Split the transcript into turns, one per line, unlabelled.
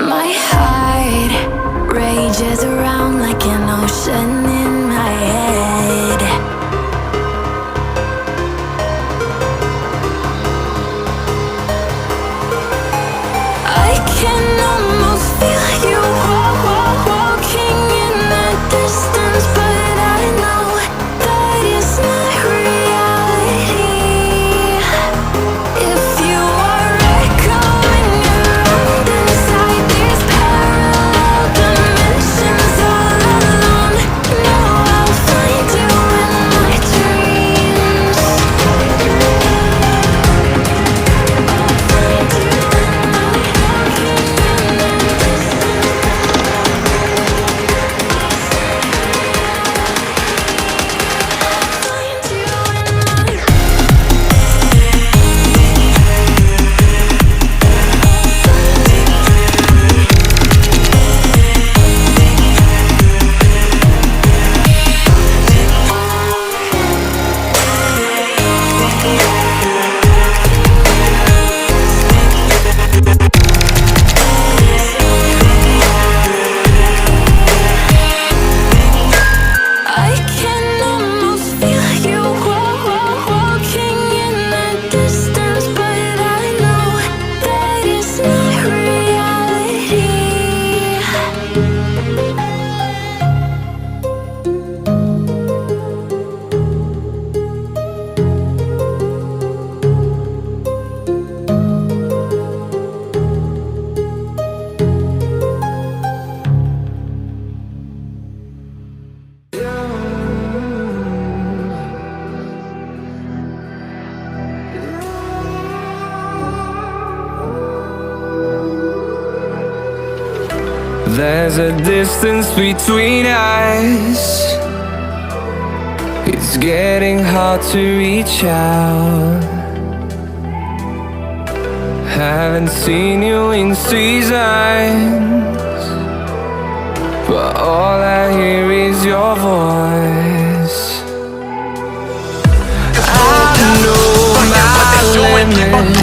My heart rages around like an ocean in my head. I can almost feel you walking in the distance, but I know that it's not reality. If you are echoing around inside these parallel dimensions all alone, know I'll find you in my dreams. I can almost feel you walking in the distance, but I know that it's not reality.
There's a distance between us. It's getting hard to reach out. Haven't seen you in seasons, but all I hear is your voice. I know my limits.